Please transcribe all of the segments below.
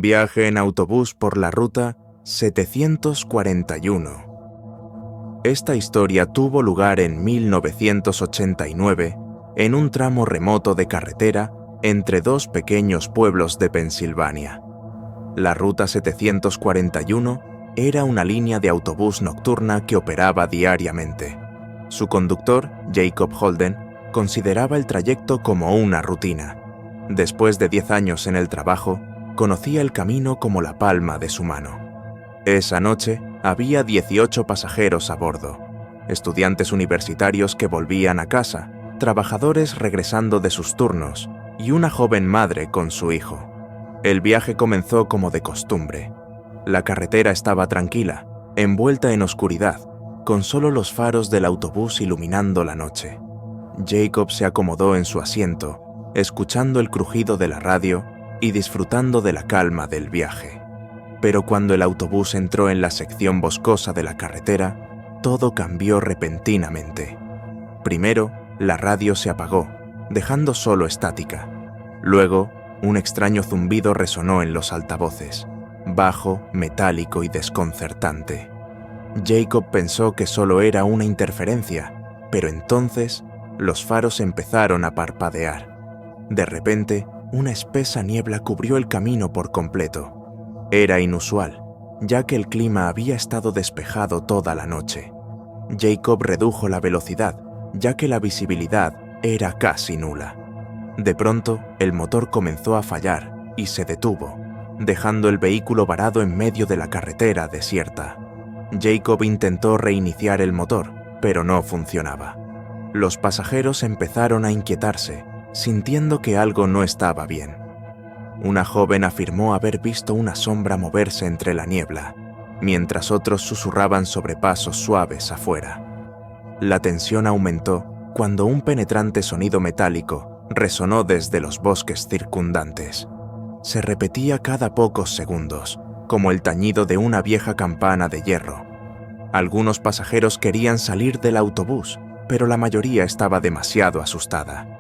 Viaje en autobús por la ruta 741. Esta historia tuvo lugar en 1989 en un tramo remoto de carretera entre dos pequeños pueblos de Pensilvania. La ruta 741 era una línea de autobús nocturna que operaba diariamente. Su conductor, Jacob Holden, consideraba el trayecto como una rutina. Después de 10 años en el trabajo, conocía el camino como la palma de su mano. Esa noche había 18 pasajeros a bordo, estudiantes universitarios que volvían a casa, trabajadores regresando de sus turnos y una joven madre con su hijo. El viaje comenzó como de costumbre. La carretera estaba tranquila, envuelta en oscuridad, con solo los faros del autobús iluminando la noche. Jacob se acomodó en su asiento, escuchando el crujido de la radio y disfrutando de la calma del viaje. Pero cuando el autobús entró en la sección boscosa de la carretera, todo cambió repentinamente. Primero, la radio se apagó, dejando solo estática. Luego, un extraño zumbido resonó en los altavoces, bajo, metálico y desconcertante. Jacob pensó que solo era una interferencia, pero entonces los faros empezaron a parpadear. De repente, una espesa niebla cubrió el camino por completo. Era inusual, ya que el clima había estado despejado toda la noche. Jacob redujo la velocidad, ya que la visibilidad era casi nula. De pronto, el motor comenzó a fallar y se detuvo, dejando el vehículo varado en medio de la carretera desierta. Jacob intentó reiniciar el motor, pero no funcionaba. Los pasajeros empezaron a inquietarse, sintiendo que algo no estaba bien. Una joven afirmó haber visto una sombra moverse entre la niebla, mientras otros susurraban sobre pasos suaves afuera. La tensión aumentó cuando un penetrante sonido metálico resonó desde los bosques circundantes. Se repetía cada pocos segundos, como el tañido de una vieja campana de hierro. Algunos pasajeros querían salir del autobús, pero la mayoría estaba demasiado asustada.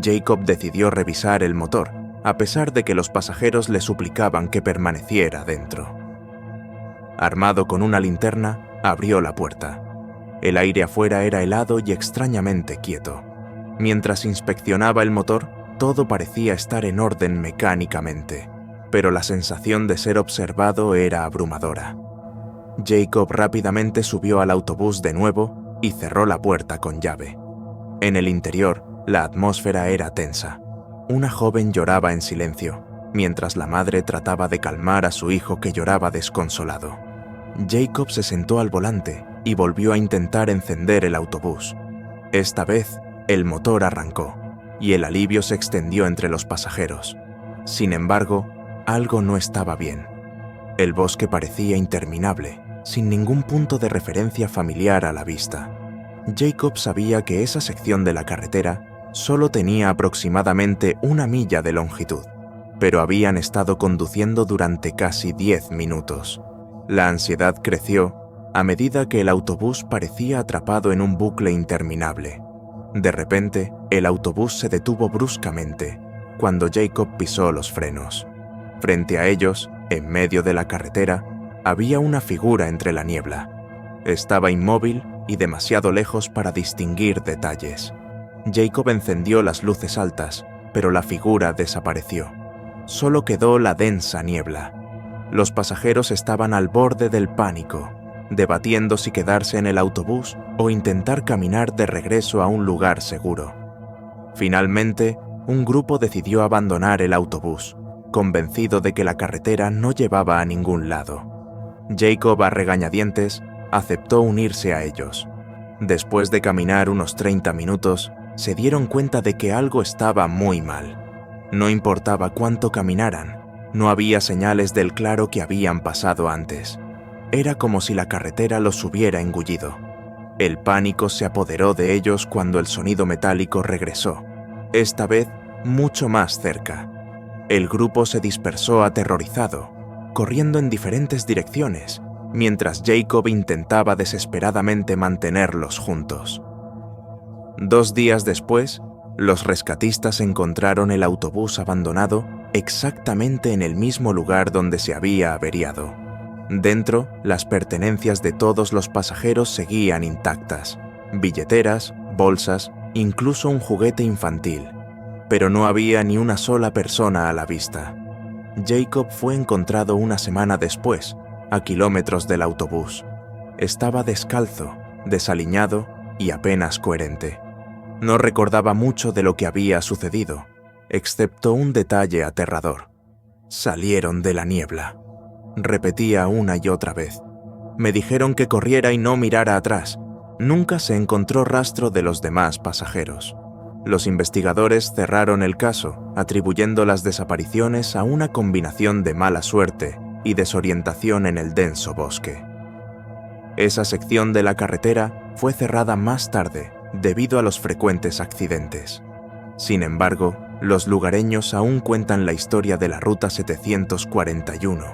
Jacob decidió revisar el motor, a pesar de que los pasajeros le suplicaban que permaneciera dentro. Armado con una linterna, abrió la puerta. El aire afuera era helado y extrañamente quieto. Mientras inspeccionaba el motor, todo parecía estar en orden mecánicamente, pero la sensación de ser observado era abrumadora. Jacob rápidamente subió al autobús de nuevo y cerró la puerta con llave. En el interior, la atmósfera era tensa. Una joven lloraba en silencio, mientras la madre trataba de calmar a su hijo que lloraba desconsolado. Jacob se sentó al volante y volvió a intentar encender el autobús. Esta vez, el motor arrancó, y el alivio se extendió entre los pasajeros. Sin embargo, algo no estaba bien. El bosque parecía interminable, sin ningún punto de referencia familiar a la vista. Jacob sabía que esa sección de la carretera solo tenía aproximadamente 1 milla de longitud, pero habían estado conduciendo durante casi 10 minutos. La ansiedad creció a medida que el autobús parecía atrapado en un bucle interminable. De repente, el autobús se detuvo bruscamente cuando Jacob pisó los frenos. Frente a ellos, en medio de la carretera, había una figura entre la niebla. Estaba inmóvil y demasiado lejos para distinguir detalles. Jacob encendió las luces altas, pero la figura desapareció. Solo quedó la densa niebla. Los pasajeros estaban al borde del pánico, debatiendo si quedarse en el autobús o intentar caminar de regreso a un lugar seguro. Finalmente, un grupo decidió abandonar el autobús, convencido de que la carretera no llevaba a ningún lado. Jacob, a regañadientes, aceptó unirse a ellos. Después de caminar unos 30 minutos, se dieron cuenta de que algo estaba muy mal. No importaba cuánto caminaran, no había señales del claro que habían pasado antes. Era como si la carretera los hubiera engullido. El pánico se apoderó de ellos cuando el sonido metálico regresó, esta vez mucho más cerca. El grupo se dispersó aterrorizado, corriendo en diferentes direcciones, mientras Jacob intentaba desesperadamente mantenerlos juntos. 2 días después, los rescatistas encontraron el autobús abandonado exactamente en el mismo lugar donde se había averiado. Dentro, las pertenencias de todos los pasajeros seguían intactas: billeteras, bolsas, incluso un juguete infantil. Pero no había ni una sola persona a la vista. Jacob fue encontrado una semana después, a kilómetros del autobús. Estaba descalzo, desaliñado y apenas coherente. No recordaba mucho de lo que había sucedido, excepto un detalle aterrador. Salieron de la niebla. Repetía una y otra vez. Me dijeron que corriera y no mirara atrás. Nunca se encontró rastro de los demás pasajeros. Los investigadores cerraron el caso, atribuyendo las desapariciones a una combinación de mala suerte y desorientación en el denso bosque. Esa sección de la carretera fue cerrada más tarde debido a los frecuentes accidentes. Sin embargo, los lugareños aún cuentan la historia de la Ruta 741.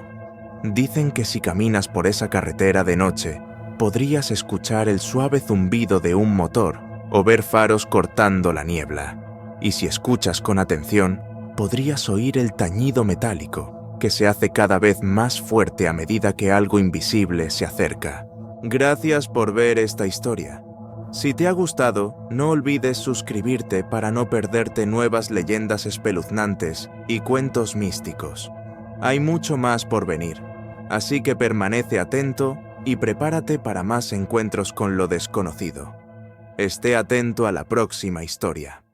Dicen que si caminas por esa carretera de noche, podrías escuchar el suave zumbido de un motor o ver faros cortando la niebla. Y si escuchas con atención, podrías oír el tañido metálico, que se hace cada vez más fuerte a medida que algo invisible se acerca. Gracias por ver esta historia. Si te ha gustado, no olvides suscribirte para no perderte nuevas leyendas espeluznantes y cuentos místicos. Hay mucho más por venir, así que permanece atento y prepárate para más encuentros con lo desconocido. Esté atento a la próxima historia.